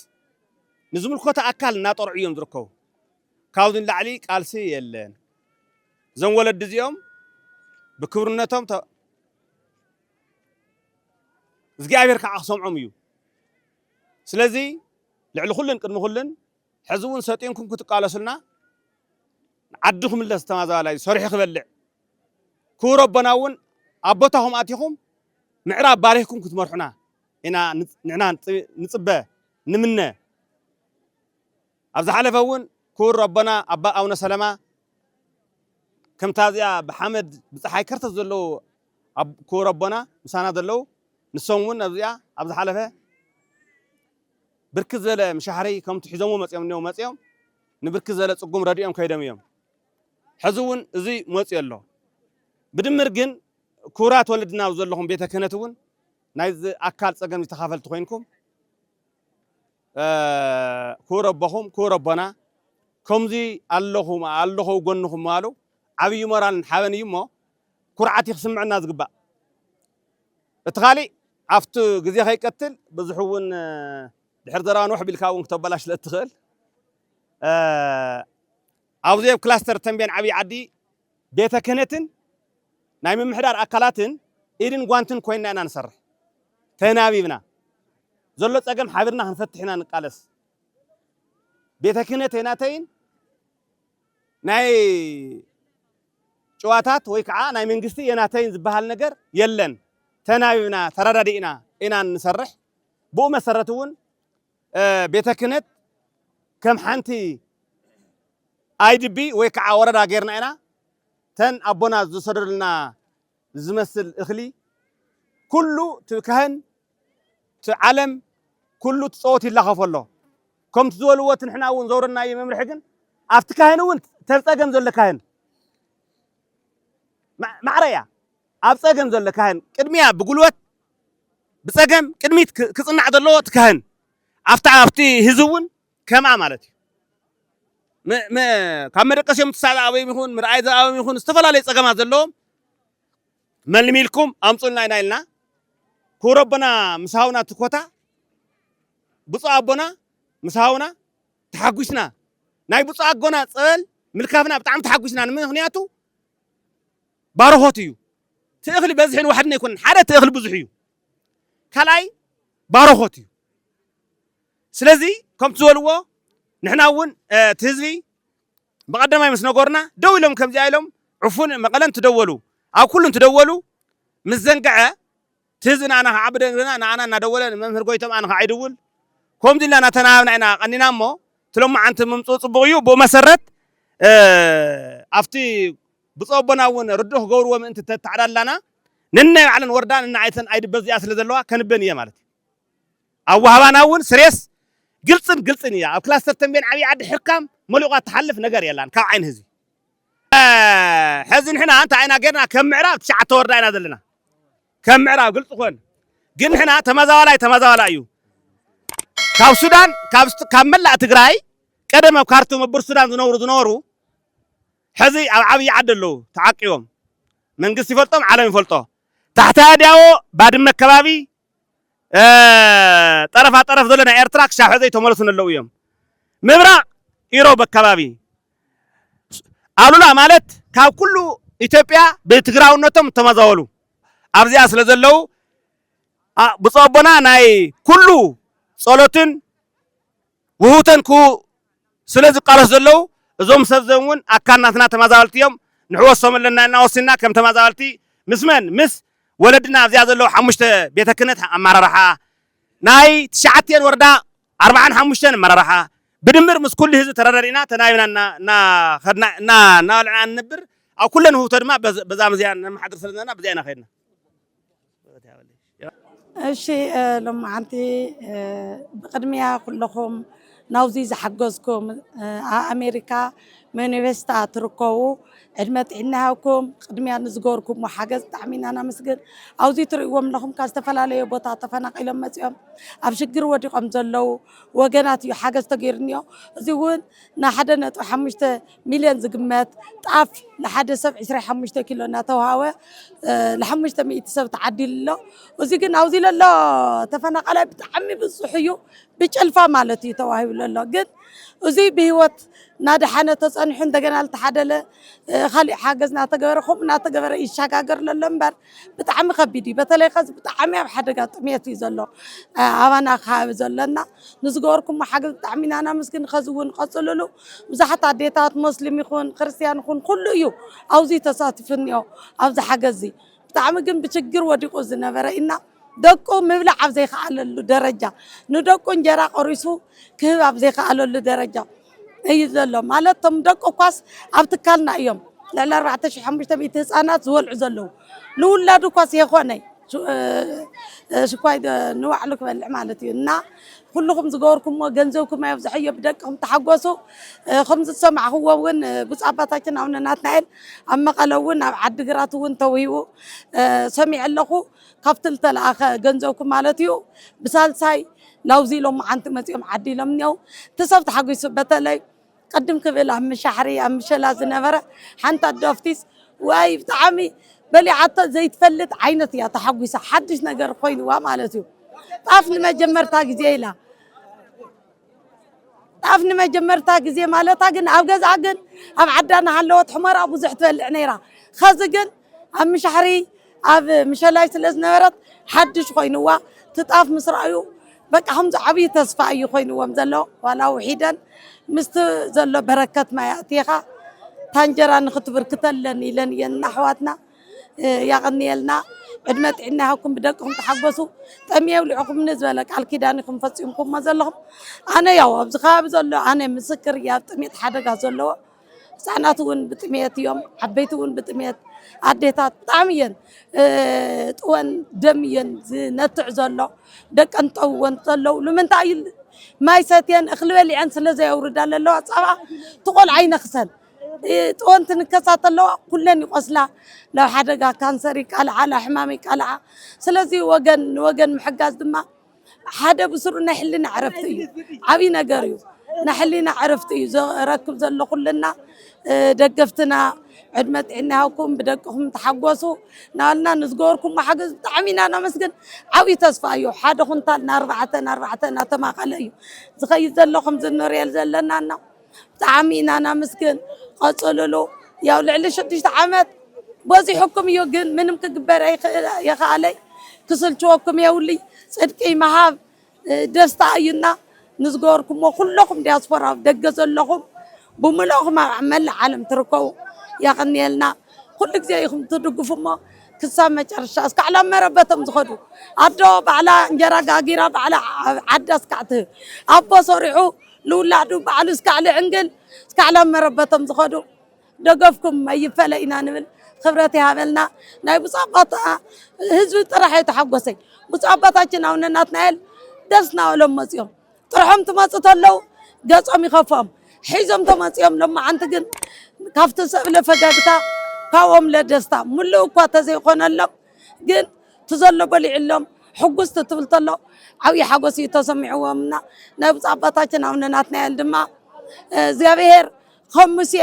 ንዝምልከቶ ኣካል እናጠርዑ እዮም ዝርከቡ ካብዚ ንላዕሊ ቃልሲ የለን ዞም ወለዲ እዚኦም ብክብርነቶም እግዚአብሔር ከዓ ክሰምዖም እዩ ስለዚ ልዕሊ ኩልን ቅድሚ ኩልን ሕዚ እውን ሰጢንኩም ክትቃለሱልና ዓዱ ክምለስ ተመዛባላይ ሰሪሑ ክበልዕ ክቡር ኣቦና እውን أبوتهم أتيهم معراب باريكم كنت مرحنا هنا نعنا نصبه نمنا أبز حلفون كور ربنا أبا أونا سلامة كم تازيا بحمد بصحي كرت زلو كور ربنا مسانا دلو نسومون أبزيا أبز حلفه بركز زل مشاعري كم تحزموا مسيوم نيوم مسيوم نبركز زل تقوم رديهم كيدم يوم حزون زي مسيا الله بدمر جن كورات ولدنا وزلهم بيتا كنتون نايز أكل سجن يتخافل تخينكم كوربهم كوربنا كمزي اللهم الله وجنهم مالو عبي مران حواني يمه كرعتي خصم عنا زقبا تغالي عفت جزي هاي قتل بزحون الحردران وحب الكاون كتب بلاش لا تدخل عاوزيه كلاستر تنبين عبي عدي بيتا كنتن نايم محدار أكلاتن إيرين قوانتن كويننا أنا نصرح تنابيبنا زلوا تأجم حبرنا هنفتحنا نقالس بيتكنت هناتين ناي شواتات ويكعا ناي منقستي هناتين زبهال نجر يلن تنابيبنا ترددينا إنا نصرح بو مسرتون بيتكنت كم حنتي IDB ويكعا وردا غيرنا إنا تن أبونا زصدر لنا زمثل إخلي كله تكهن تعلم كله تصوت الله خف الله كم تزولوا تنحنا ونزورنا أي ممر حقن أفتكهن وانت تلتقم زول كهن معريا أفتقم زول كهن كدميا بقولوت بتقم كدميت كصنع الله تكهن أفتي هزون كم عملتي ما كاميرا قسم تساعد أبي يكون مرعايز أبي يكون استفلا لي تقم هذا اللوم من ميلكم أمصلنا نايلنا كوربنا مساونا تكوتا بصا أبونا مساونا تحقوشنا ناي بصا أقونا تسأل ملكافنا بتعم تحقوشنا من هنياتو باروهوتيو تأخلي بزحين واحد يكون حدا تأخلي بزحيو كلاي باروهوتيو سلازي كم تزولوا نحنا ون تهزي بقدم يمس نقورنا دولهم كم جايلهم عفون مقالن تدولوا أو كلهم تدولوا مزنقعة تهزنا أنا عبدنا أنا ندول ممهر قويتم أنا عيدول كم دي لنا تناونا أنا أننا مو تلوم أنت ممصوص بغيو بمسرت أفتي بصوبنا ون ردوه قور ومن أنت تعرض لنا ننّي على الوردان إن عيتن عيد بزي أصل ذلوا كان بنية مالتي أو هوانا ون سريس قلصن يا كلاستر تنبين عبي عد حكام ملوقات تحلف نجار يلان كعين هزي حزن حنا أنت عينا قرنا كم معراب تشعة وردانا ذلنا كم معراب قلت أخوان قلنا حنا تمازولا أيو كاب السودان كمل لا تجراي كده ما كارتو مبر السودان دنورو حزي عبي عدلو تعقيهم من قصي فلتهم عالم فلتو تحت هاديو بعد من الكبابي طرف ذلنا إيرتراك شاف حزي تملسون اللويهم مبرا إيرو بالكبابي قالوا لا مالت كاب كله إثيوبيا بتجراو نتم تمازولو أبزي أصل ذلو بصوبنا ناي كله صلوتن وهوتن كو سلازي قالوا زلو زوم سزون أكاناتنا تمازالتيهم نحوسهم لنا نوصلنا كم تمازالتي مس ولدنا زياد زلو حمشت بيتكنت أمر رحا ناي تشعتين وردا 4 5 أمر رحا بدمر مس كل هذا ترى تناينا نا خدنا نا نبر أو كلنا هو ترى ما بزام زيان ما حد رسلنا بزينا خيرنا الشيء لما عندي بقدميها كلهم ناوزي زحجزكم أمريكا من يفستا تركوا عدمت إنهاكم قدميها نزجوركم وحجز تعمين أنا مسجد أوزي تريهم لهم كاستفلا لي بطاطا تفنق إلى مسيم أبشكر وديكم زلوا وجنات يحجز تغيرنيو زيون نحدنا تحمشت مليون زجمات تعرف لحد 7 كيلو ناتوهاوى لحمشت 100 تعديل له وزيجن أوزي لا تفنق على بتعمي بالصحيو بيشلفا مالتي تواهي ولا قد وزي بهوت نادي حنا تصنحون دجنا التحدله خلي حاجزنا تجبرهم ناتجبر يشجعر للمبر بتعمي خبيدي بتلاقي خز بتعمي بحدقات ميتي زلوا أنا خايف زلنا نزجوركم حاجة تعمينا أنا مسكين خزون قصلوا وزحت عديتات مسلم يكون كريستيان يكون كله يو أو زي تصاطفني أو زي حاجة زي ብጣዕሚ ግን ብችግር ወዲቁ ዝነበረ ኢና ደቁ ምብላዕ ኣብ ዘይከኣለሉ ደረጃ ንደቁ እንጀራ ቆሪሱ ክህብ ኣብ ዘይከኣለሉ ደረጃ እዩ ዘሎ ማለት ቶም ደቁ ኳስ ኣብ ትካልና እዮም ልዕሊ 4500 ህፃናት ዝበልዑ ዘለዉ ንውላዱ ኳስ የኾነይ ሽኳይ ንባዕሉ ክበልዕ ማለት እዩ እና ኩልኩም ዝገበርኩሞ ገንዘብኩም ኣብዝሐዮ ብደቅኩም ተሓጎሱ ከምዚ ዝሰማዕኽዎ እውን ብፁዕ ኣባታችን ኣቡነ ናትናኤል ኣብ መቐለ እውን ኣብ ዓዲግራት እውን ተውሂቡ ሰሚዕ ኣለኹ ካብቲ ዝተለኣኸ ገንዘብኩም ማለት እዩ ብሳልሳይ ላውዚ ኢሎም መዓንቲ መፂኦም ዓዲሎም እኒአው እቲ ሰብ ተሓጒሱ በተለይ ቅድም ክብል ኣብ ምሻሕሪ ኣብ ምሸላ ዝነበረ ሓንቲ ኣዶ ኣፍቲስ ዋይ ብጣዕሚ በሊዓቶ ዘይትፈልጥ ዓይነት እያ ተሓጒሳ ሓድሽ ነገር ኮይኑዋ ማለት እዩ ጣፍ ንመጀመርታ ግዜ ኢላ ጣፍ ንመጀመርታ ግዜ ማለታ ግን ኣብ ገዛ ግን ኣብ ዓዳና ሃለወት ሕመራ ብዙሕ ትበልዕ ነይራ ከዚ ግን ኣብ ምሻሕሪ ኣብ ምሸላይ ስለ ዝነበረት ሓድሽ ኮይኑዋ ትጣፍ ምስ ረኣዩ በቃ ከምዚ ዓብዪ ተስፋ እዩ ኮይኑዎም ዘሎ ዋላ ውሒደን ምስቲ ዘሎ በረከት ማይ ኣእቲኻ ታንጀራ ንኽትብርክተለን ኢለን እየን ኣሕዋትና ያቀኒየልና ዕድመ ጥዕና ይሃብኩም ብደቅኩም ተሓጎሱ ጠምየ ውሊዕኩም ንዝበለ ቃል ኪዳን ኢኹም ፈፂምኩምሞ ዘለኹም ኣነ ያው ኣብዚ ከባቢ ዘሎ ኣነ ምስክር እያ ጥሜት ሓደጋ ዘለዎ ህፃናት እውን ብጥሜት እዮም ዓበይቲ እውን ብጥሜት ኣዴታት ብጣዕሚ እየን ጥወን ደም እየን ዝነትዕ ዘሎ ደቀን ጠውወን ዘለዉ ንምንታይ እዩ ማይ ሰትየን እኽሊ በሊዐን ስለዘየውርዳ ኣለዋ ፀባ ትቆልዓ ይነክሰን ጥወን ትንከሳት ኣለዋ ኩለን ይቆስላ ላብ ሓደጋ ካንሰር ይቃልዓ ላብ ሕማም ይቃልዓ ስለዚ ወገን ንወገን ምሕጋዝ ድማ ሓደ ብስሩ ናይ ሕሊና ዕረፍቲ እዩ ዓብዪ ነገር እዩ ናይ ሕሊና ዕረፍቲ እዩ ዝረክብ ዘሎ ኩልና ደገፍትና ዕድመ ጥዕና ይሃብኩም ብደቅኩም ተሓጎሱ ናበልና ንዝገበርኩም ሓገዝ ብጣዕሚ ኢና ነመስግን ዓብዪ ተስፋ እዩ ሓደ ኩንታል ን4 እናተማቐለ እዩ ዝኸይድ ዘሎ ከምዚ ንሪኦ ዘለና ብጣዕሚ ኢና ነመስግን ቀፅልሉ ያው ልዕሊ 6 ዓመት በዚሕኩም እዩ ግን ምንም ክግበር የኸኣለይ ክስልችወኩም የብሉ ፅድቂ መሃብ ደስታ እዩና ንዝገበርኩሞ ኩለኩም ዲያስፖራ ደገ ዘለኹም ብምልእኹም ኣብ መላእ ዓለም ትርከቡ ያቀኒየልና ኩሉ ግዜ ኢኹም ትድግፉሞ ክሳብ መጨረሻ እስካዕ ናብ መረበቶም ዝኸዱ ኣዶ ባዕላ እንጀራ ጋጊራ ባዕላ ዓዳ እስካዕ ትህብ ኣቦ ሰሪዑ ንውላዱ ባዕሉ እስካዕ ልዕንግል እስካዕ ናብ መረበቶም ዝኸዱ ደገፍኩም ኣይፈለ ኢና ንብል ክብረት ይሃበልና ናይ ብፁዕ ኣባታ ህዝቢ ጥራሕ የተሓጎሰይ ብፁዕ ኣባታችን ኣቡነ ናትናኤል ደስ ናበሎም መፅኦም ጥርሖም ትመፁ ተለዉ ገፆም ይኸፍኦም ሒዞም ተመፅኦም ሎማዓንቲ ግን ካብቲ ሰብለ ፈገግታ ካብኦም ለደስታ ሙሉእ እኳ ተዘይኮነሎም ግን ትዘሎ በሊዕሎም ሕጉስቲ ትብል ተሎ ዓብዪ ሓጎስ እዩ ተሰሚዕዎምና ናይ ብፁዕ ኣባታችን ኣቡነ ናትናኤል ድማ እግዚኣብሔር ከም ሙሴ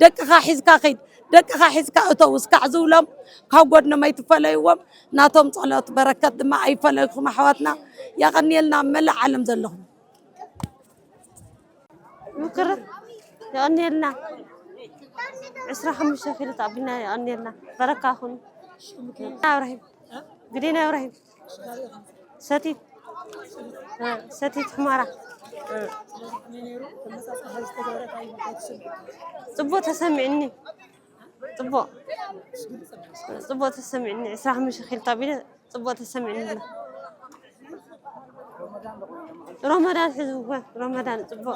ደቅኻ ሒዝካ ኸይድ ደቅኻ ሒዝካ እተው እስካዕ ዝብሎም ካብ ጎድኖም ኣይትፈለይዎም ናቶም ጸሎት በረከት ድማ ኣይፈለይኩም ኣሕዋትና ያቀኒየልና መላእ ዓለም ዘለኹም ምክር يقنيلنا 25 كيلو تعبنا يقنيلنا بركة أخون إبراهيم قدينا إبراهيم ستيت حمارة طبو تسمعني طبو تسمعني 25 كيلو تعبنا طبو تسمعني رمضان حزب رمضان طبو